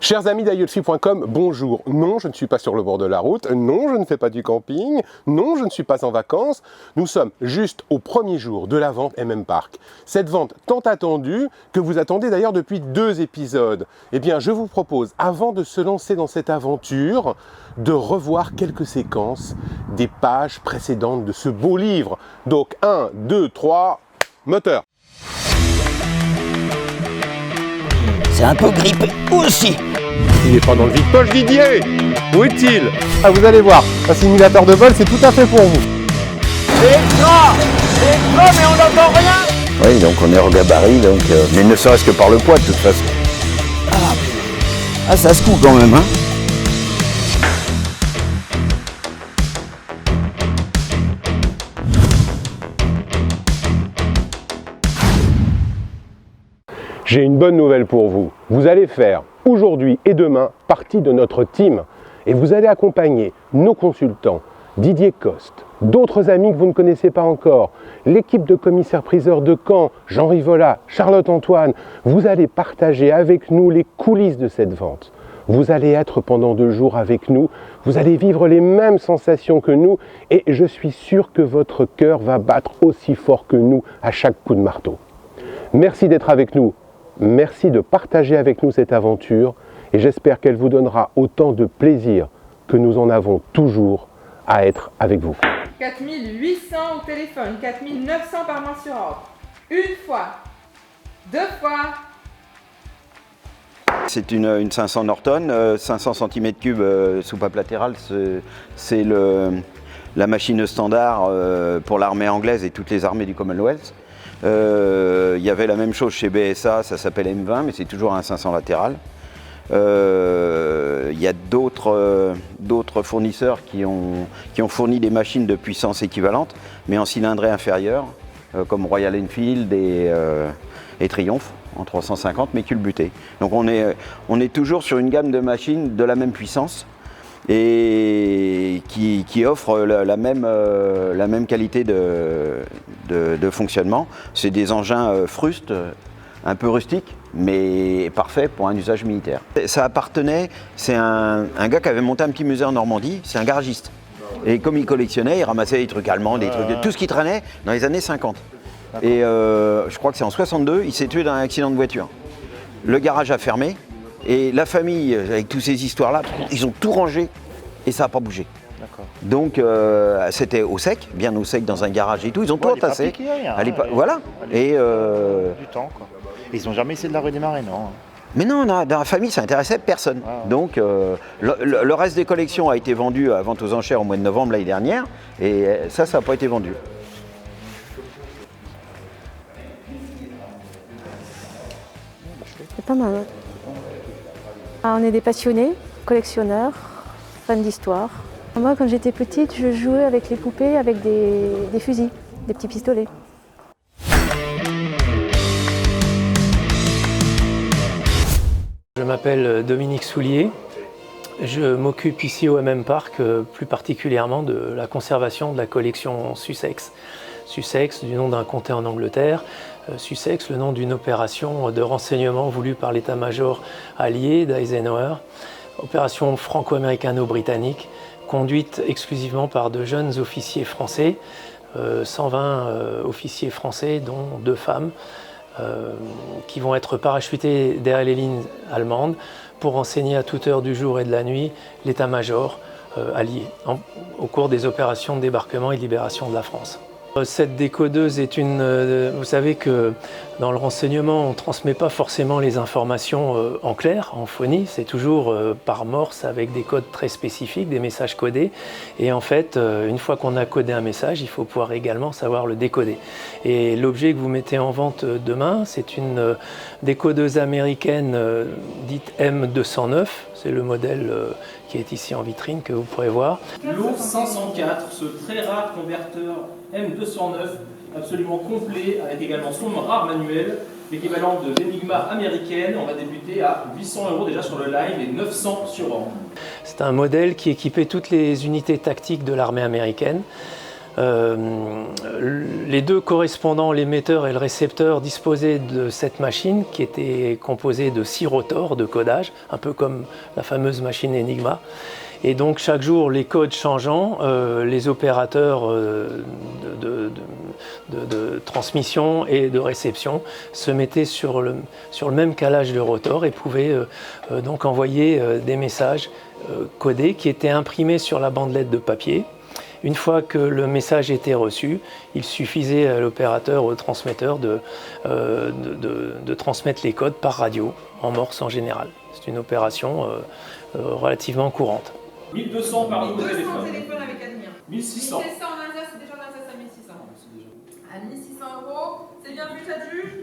Chers amis d'IoTfi.com, bonjour. Non, je ne suis pas sur le bord de la route. Non, je ne fais pas du camping. Non, je ne suis pas en vacances. Nous sommes juste au premier jour de la vente MM-Park. Cette vente tant attendue, que vous attendez d'ailleurs depuis 2 épisodes. Eh bien, je vous propose, avant de se lancer dans cette aventure, de revoir quelques séquences des pages précédentes de ce beau livre. Donc, 1, 2, 3, moteur. C'est un peu grippé aussi. Il n'est pas dans le vide-poche, Didier. Où est-il? Ah, vous allez voir, un simulateur de vol, c'est tout à fait pour vous. C'est extra, mais on n'entend rien. Oui, donc on est en gabarit, donc, mais ne serait-ce que par le poids de toute façon. Ah, ça se coud quand même, hein. J'ai une bonne nouvelle pour vous. Vous allez faire aujourd'hui et demain partie de notre team et vous allez accompagner nos consultants, Didier Coste, d'autres amis que vous ne connaissez pas encore, l'équipe de commissaires-priseurs de Caen, Jean Rivola, Charlotte Antoine. Vous allez partager avec nous les coulisses de cette vente. Vous allez être pendant 2 jours avec nous, vous allez vivre les mêmes sensations que nous et je suis sûr que votre cœur va battre aussi fort que nous à chaque coup de marteau. Merci d'être avec nous. Merci de partager avec nous cette aventure et j'espère qu'elle vous donnera autant de plaisir que nous en avons toujours à être avec vous. 4800 au téléphone, 4900 par main sur ordre. Une fois, 2 fois. C'est une 500 Norton, 500 cm3 soupape latérale, c'est la machine standard pour l'armée anglaise et toutes les armées du Commonwealth. Il y avait la même chose chez BSA, ça s'appelle M20, mais c'est toujours un 500 latéral. Il y a d'autres fournisseurs qui ont fourni des machines de puissance équivalente, mais en cylindrée inférieure, comme Royal Enfield et Triumph, en 350, mais culbuté. Donc on est toujours sur une gamme de machines de la même puissance, et qui offre la même qualité de fonctionnement. C'est des engins frustes, un peu rustiques, mais parfaits pour un usage militaire. Ça appartenait, c'est un gars qui avait monté un petit musée en Normandie, c'est un garagiste. Et comme il collectionnait, il ramassait des trucs allemands, des trucs, tout ce qui traînait dans les années 50. Et je crois que c'est en 62, il s'est tué dans un accident de voiture. Le garage a fermé. Et la famille, avec toutes ces histoires-là, ils ont tout rangé et ça n'a pas bougé. Donc c'était au sec, bien au sec dans un garage et tout, ils ont tout entassé. Voilà. Et du temps, quoi. Ils n'ont jamais essayé de la redémarrer, non? Mais non, dans la famille, ça n'intéressait personne. Donc le reste des collections a été vendu à vente aux enchères au mois de novembre l'année dernière et ça n'a pas été vendu. C'est pas mal. On est des passionnés, collectionneurs, fans d'histoire. Moi, quand j'étais petite, je jouais avec les poupées, avec des fusils, des petits pistolets. Je m'appelle Dominique Soulier. Je m'occupe ici au MM-Park, plus particulièrement de la conservation de la collection Sussex. Sussex, du nom d'un comté en Angleterre. Sussex, le nom d'une opération de renseignement voulue par l'état-major allié d'Eisenhower. Opération franco-américano-britannique, conduite exclusivement par de jeunes officiers français, 120 officiers français, dont 2 femmes, qui vont être parachutés derrière les lignes allemandes pour renseigner à toute heure du jour et de la nuit l'état-major allié au cours des opérations de débarquement et de libération de la France. Cette décodeuse est vous savez que dans le renseignement, on ne transmet pas forcément les informations en clair, en phonie, c'est toujours par morse avec des codes très spécifiques, des messages codés. Et en fait, une fois qu'on a codé un message, il faut pouvoir également savoir le décoder. Et l'objet que vous mettez en vente demain, c'est une décodeuse américaine dite M209, c'est le modèle qui est ici en vitrine que vous pourrez voir. L'O 504, ce très rare converteur M209, absolument complet, avec également son rare manuel, l'équivalent de l'Enigma américaine. On va débuter à 800 € déjà sur le live et 900 sur ordre. C'est un modèle qui équipait toutes les unités tactiques de l'armée américaine. Les deux correspondants, l'émetteur et le récepteur, disposaient de cette machine qui était composée de 6 rotors de codage, un peu comme la fameuse machine Enigma. Et donc chaque jour, les codes changeant, les opérateurs de transmission et de réception se mettaient sur le même calage de rotor et pouvaient donc envoyer des messages codés qui étaient imprimés sur la bandelette de papier. Une fois que le message était reçu, il suffisait à l'opérateur ou au transmetteur de transmettre les codes par radio, en morse en général. C'est une opération relativement courante. 1200 par nouveau 1200 téléphone. téléphones avec Admire. 1600. 1600 en Alsace, c'est déjà en Alsace à 1600. À 1600 €, c'est bien vu, t'as vu.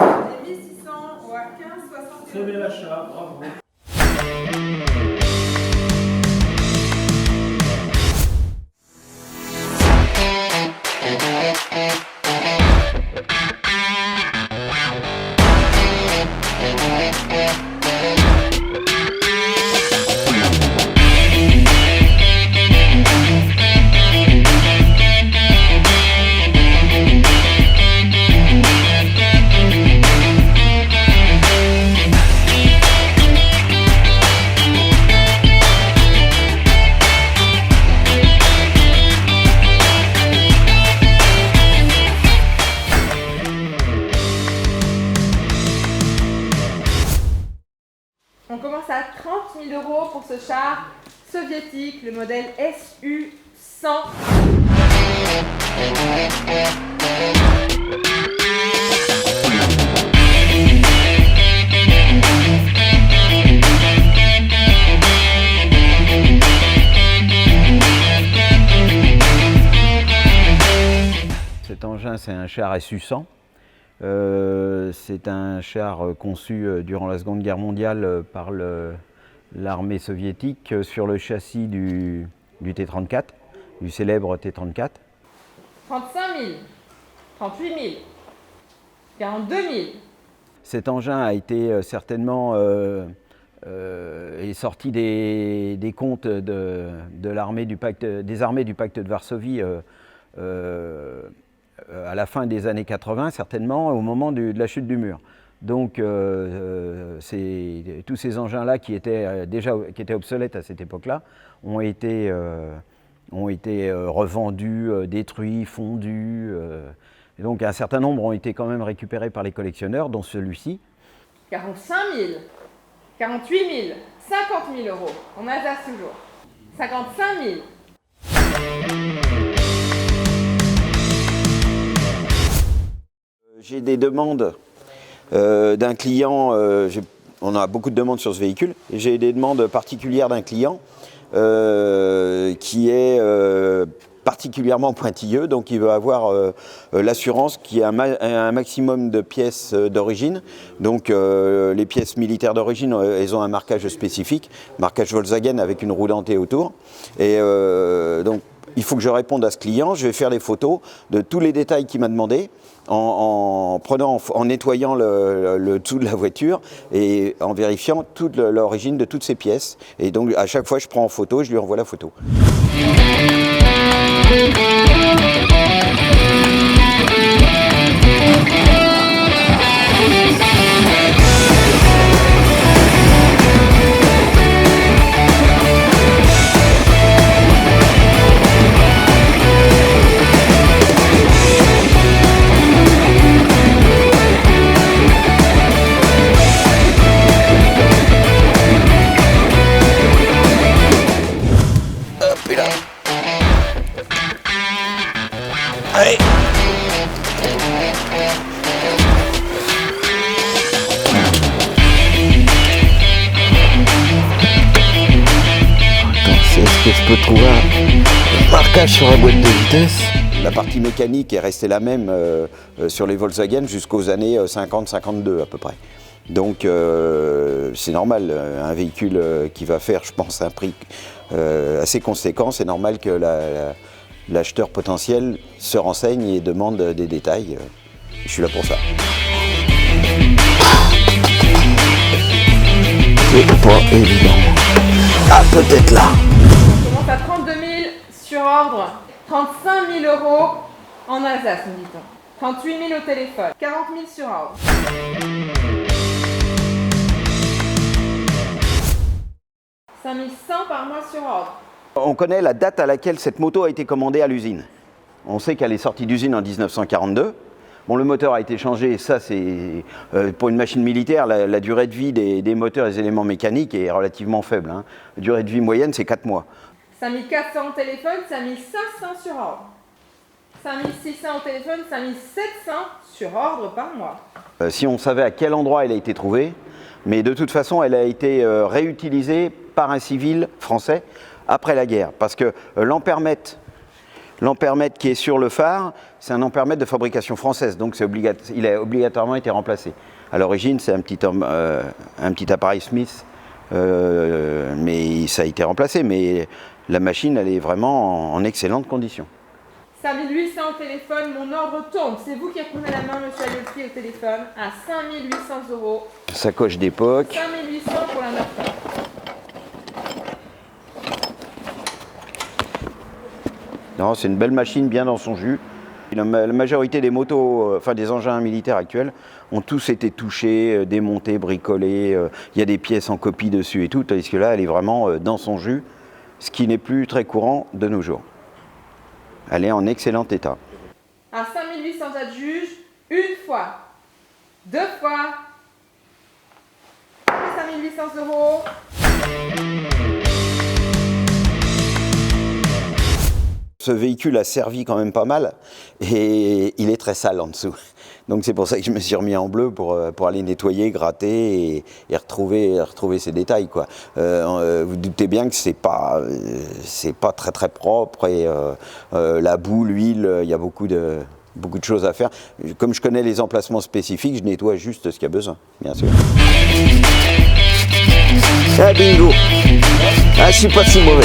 Et 1600 ou à 15,60 Très bel achat, bravo. On commence à 30 000 € pour ce char soviétique, le modèle SU-100. Cet engin, c'est un char SU-100. C'est un char conçu durant la Seconde Guerre mondiale par l'armée soviétique sur le châssis du T-34, du célèbre T-34. 35 000, 38 000, 42 000. Cet engin a été certainement est sorti des comptes de l'armée des armées du pacte de Varsovie à la fin des années 80, certainement, au moment de la chute du mur. Donc, tous ces engins-là qui étaient obsolètes à cette époque-là ont été revendus, détruits, fondus. Et donc, un certain nombre ont été quand même récupérés par les collectionneurs, dont celui-ci. 45 000, 48 000, 50 000 €. En Alsace toujours. 55 000. J'ai des demandes d'un client, on a beaucoup de demandes sur ce véhicule, et j'ai des demandes particulières d'un client qui est particulièrement pointilleux, donc il veut avoir l'assurance qu'il y a un maximum de pièces d'origine. Donc les pièces militaires d'origine, elles ont un marquage spécifique, marquage Volkswagen avec une roue dentée autour. Et donc il faut que je réponde à ce client, je vais faire des photos de tous les détails qu'il m'a demandé, en nettoyant le dessous de la voiture et en vérifiant toute l'origine de toutes ces pièces. Et donc à chaque fois je prends en photo, je lui envoie la photo. Allez. Est-ce que je peux trouver un marquage sur la boîte de vitesse? La partie mécanique est restée la même sur les Volkswagen jusqu'aux années 50-52 à peu près. Donc c'est normal, un véhicule qui va faire, je pense, un prix assez conséquent, c'est normal que l'acheteur potentiel se renseigne et demande des détails. Je suis là pour ça. C'est pas évident. Ah, peut-être là. On commence à 32 000 sur ordre. 35 000 € en Alsace, nous dit-on. 38 000 au téléphone. 40 000 sur ordre. « 5 100 par mois sur ordre. » On connaît la date à laquelle cette moto a été commandée à l'usine. On sait qu'elle est sortie d'usine en 1942. Bon, le moteur a été changé, ça c'est pour une machine militaire, la durée de vie des moteurs et des éléments mécaniques est relativement faible. Hein. La durée de vie moyenne, c'est 4 mois. 5 400 au téléphone, 5 500 sur ordre. 5 600 au téléphone, 5 700 sur ordre par mois. Si on savait à quel endroit elle a été trouvée, mais de toute façon, elle a été réutilisée par un civil français après la guerre. Parce que l'ampermètre qui est sur le phare, c'est un ampermètre de fabrication française, donc il a obligatoirement été remplacé. À l'origine, c'est un petit appareil Smith, mais ça a été remplacé. Mais la machine, elle est vraiment en excellentes conditions. 5 800 au téléphone, mon ordre tombe. C'est vous qui prenez la main, monsieur Adolphi, au téléphone, à 5 800 €. Sacoche d'époque. 5 800 pour la 9. Non, c'est une belle machine, bien dans son jus. La majorité des motos, enfin des engins militaires actuels, ont tous été touchés, démontés, bricolés. Il y a des pièces en copie dessus et tout, tandis que là, elle est vraiment dans son jus, ce qui n'est plus très courant de nos jours. Elle est en excellent état. À 5 800 adjuge, une fois, deux fois, 5 800 €. Ce véhicule a servi quand même pas mal et il est très sale en dessous. Donc c'est pour ça que je me suis remis en bleu pour aller nettoyer, gratter et retrouver ces détails, quoi. Vous doutez bien que c'est pas très très propre et la boue, l'huile, il y a beaucoup de choses à faire. Comme je connais les emplacements spécifiques, je nettoie juste ce qu'il y a besoin, bien sûr. Ah bingo! Ah, je suis pas si mauvais.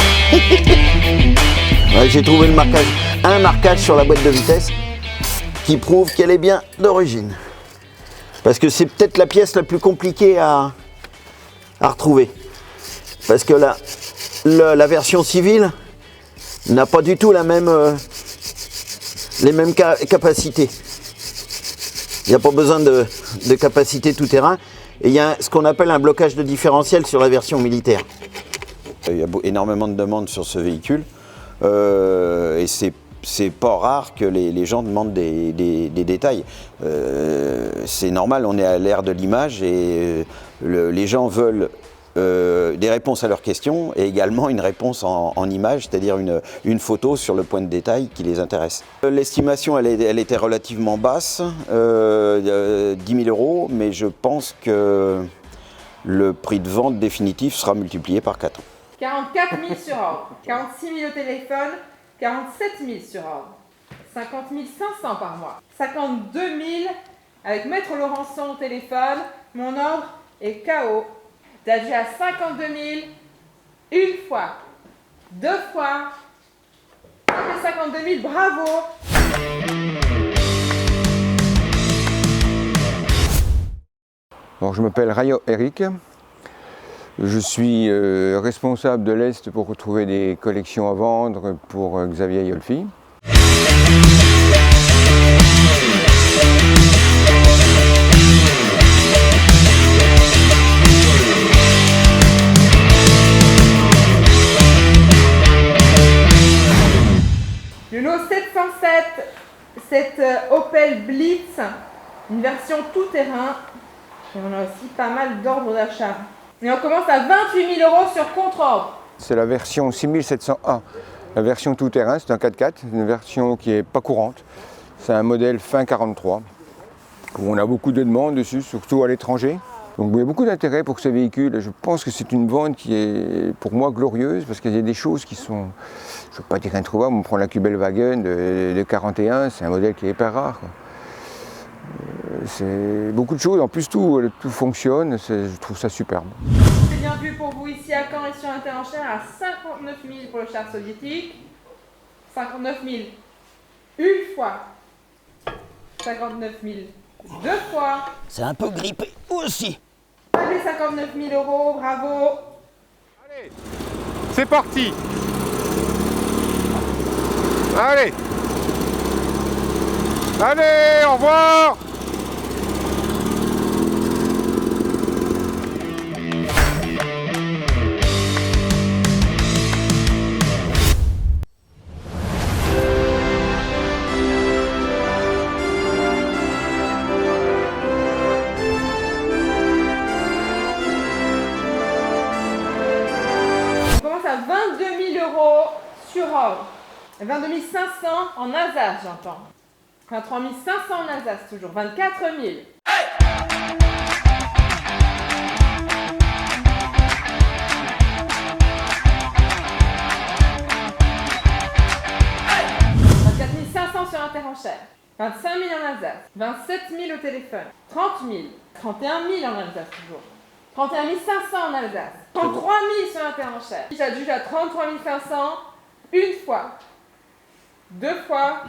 Ouais, j'ai trouvé un marquage sur la boîte de vitesse qui prouve qu'elle est bien d'origine. Parce que c'est peut-être la pièce la plus compliquée à retrouver. Parce que la version civile n'a pas du tout les mêmes capacités. Il n'y a pas besoin de capacité tout terrain. Et il y a ce qu'on appelle un blocage de différentiel sur la version militaire. Il y a énormément de demandes sur ce véhicule. Et c'est pas rare que les gens demandent des détails. C'est normal, on est à l'ère de l'image et les gens veulent des réponses à leurs questions et également une réponse en image, c'est-à-dire une photo sur le point de détail qui les intéresse. L'estimation, elle était relativement basse, 10 000 €, mais je pense que le prix de vente définitif sera multiplié par 4. 44 000 sur ordre. 46 000 au téléphone, 47 000 sur ordre. 50 500 par mois. 52 000 avec Maître Laurençon au téléphone. Mon ordre est KO. D'agir à 52 000 une fois, deux fois. 52 000, bravo. Bon, je m'appelle Rayo Eric. Je suis responsable de l'Est pour retrouver des collections à vendre pour Xavier Adolphi. Le lot 707, cette Opel Blitz, une version tout-terrain. Et on a aussi pas mal d'ordres d'achat. Et on commence à 28 000 € sur contre-ordre. C'est la version 6700A. La version tout-terrain, c'est un 4x4, une version qui n'est pas courante. C'est un modèle fin 43, où on a beaucoup de demandes dessus, surtout à l'étranger. Donc il y a beaucoup d'intérêt pour ce véhicule. Je pense que c'est une vente qui est pour moi glorieuse, parce qu'il y a des choses qui sont, je ne veux pas dire introuvables. On prend la Kubelwagen de 41, c'est un modèle qui est hyper rare, quoi. C'est beaucoup de choses, en plus tout fonctionne, je trouve ça superbe. C'est bien vu pour vous ici à Caen et sur Interenchères à 59 000 pour le char soviétique, 59 000 une fois, 59 000 deux fois. C'est un peu grippé aussi. Allez, 59 000 €, bravo. Allez, c'est parti. Allez! Allez, au revoir! On commence à 22 000 € sur ordre. 22 500 en Alsace, j'entends. 23 500 en Alsace, toujours. 24 000. Sur Interenchère, 25 000 en Alsace, 27 000 au téléphone, 30 000, 31 000 en Alsace toujours, 31 500 en Alsace, 33 000 sur Interenchère. J'adjuge à 33 500 une fois, deux fois,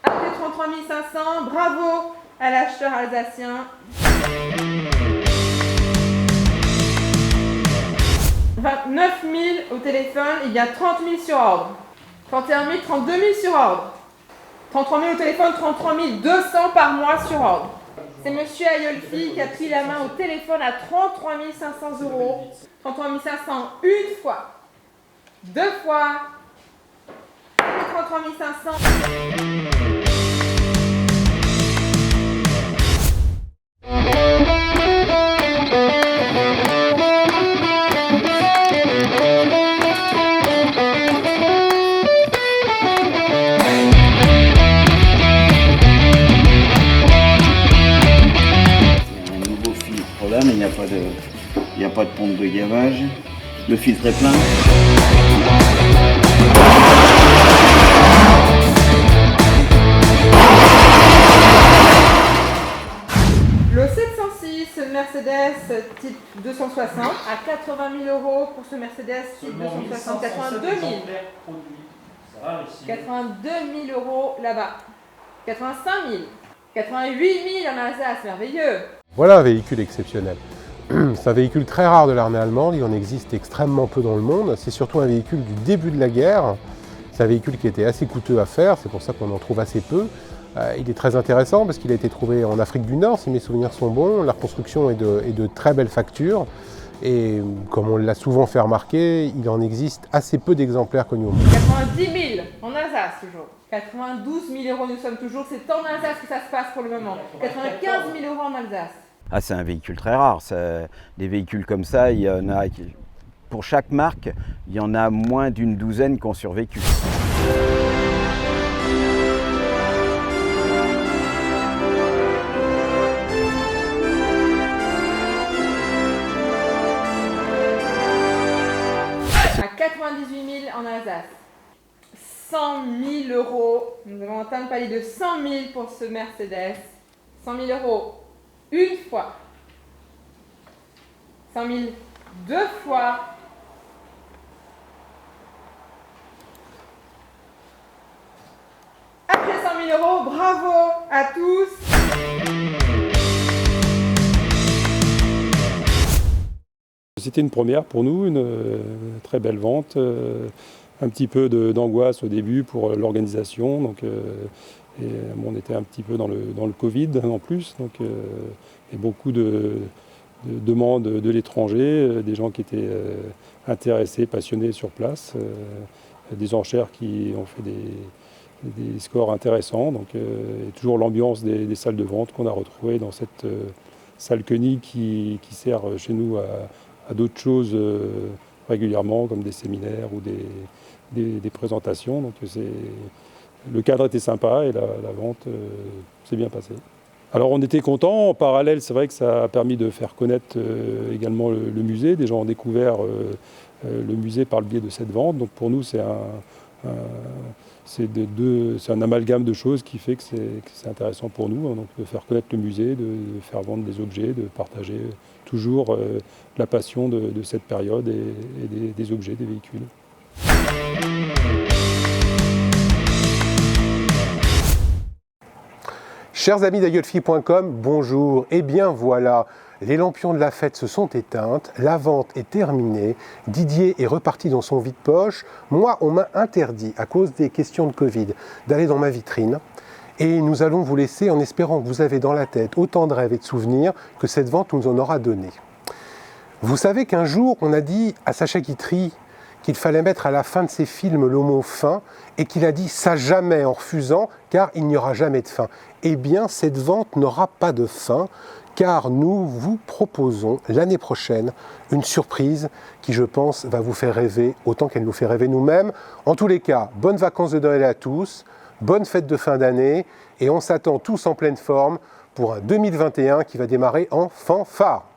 après 33 500, bravo à l'acheteur alsacien. 29 000 au téléphone, il y a 30 000 sur ordre. 31 000, 32 000 sur ordre. 33 000 au téléphone, 33 200 par mois sur ordre. C'est monsieur Ayolfi qui a pris la main au téléphone à 33 500 €. 33 500 une fois, deux fois, et 33 500. Mais il n'y a pas de pompe de gavage. Le filtre est plein. Le 706 Mercedes type 260 à 80 000 € pour ce Mercedes type 260, 82 000. 82 000 € là-bas. 85 000. 88 000 en Alsace, merveilleux. Voilà un véhicule exceptionnel. C'est un véhicule très rare de l'armée allemande, il en existe extrêmement peu dans le monde. C'est surtout un véhicule du début de la guerre. C'est un véhicule qui était assez coûteux à faire, c'est pour ça qu'on en trouve assez peu. Il est très intéressant parce qu'il a été trouvé en Afrique du Nord, si mes souvenirs sont bons. La reconstruction est de très belle facture. Et comme on l'a souvent fait remarquer, il en existe assez peu d'exemplaires connus au monde. 90 000 en Alsace toujours. 92 000 €, nous sommes toujours. C'est en Alsace que ça se passe pour le moment. 95 000 € en Alsace. Ah, c'est un véhicule très rare. Des véhicules comme ça, il y en a, pour chaque marque, il y en a moins d'une douzaine qui ont survécu. À 98 000 en Alsace. 100 000 €. Nous avons atteint le palier de 100 000 pour ce Mercedes. 100 000 € une fois. 100 000 deux fois. Après 100 000 €, bravo à tous. C'était une première pour nous, une très belle vente. Un petit peu d'angoisse au début pour l'organisation. Donc, on était un petit peu dans le Covid en plus. Donc, et beaucoup de demandes de l'étranger, des gens qui étaient intéressés, passionnés sur place. Des enchères qui ont fait des scores intéressants. Donc, et toujours l'ambiance des salles de vente qu'on a retrouvées dans cette salle Koenig qui sert chez nous à d'autres choses régulièrement, comme des séminaires ou des présentations. Donc le cadre était sympa et la vente s'est bien passée. Alors on était contents. En parallèle, c'est vrai que ça a permis de faire connaître également le musée. Des gens ont découvert le musée par le biais de cette vente. Donc pour nous, c'est un amalgame de choses qui fait que c'est intéressant pour nous. Donc de faire connaître le musée, de faire vendre des objets, de partager toujours la passion de cette période et des objets, des véhicules. Chers amis d'Ayolfi.com, bonjour. Eh bien voilà, les lampions de la fête se sont éteintes, la vente est terminée, Didier est reparti dans son vide-poche. Moi, on m'a interdit, à cause des questions de Covid, d'aller dans ma vitrine. Et nous allons vous laisser en espérant que vous avez dans la tête autant de rêves et de souvenirs que cette vente nous en aura donné. Vous savez qu'un jour, on a dit à Sacha Guitry qu'il fallait mettre à la fin de ses films le mot « fin » et qu'il a dit ça jamais en refusant car il n'y aura jamais de fin. Eh bien, cette vente n'aura pas de fin car nous vous proposons l'année prochaine une surprise qui, je pense, va vous faire rêver autant qu'elle nous fait rêver nous-mêmes. En tous les cas, bonnes vacances de Noël à tous, bonne fête de fin d'année et on s'attend tous en pleine forme pour un 2021 qui va démarrer en fanfare.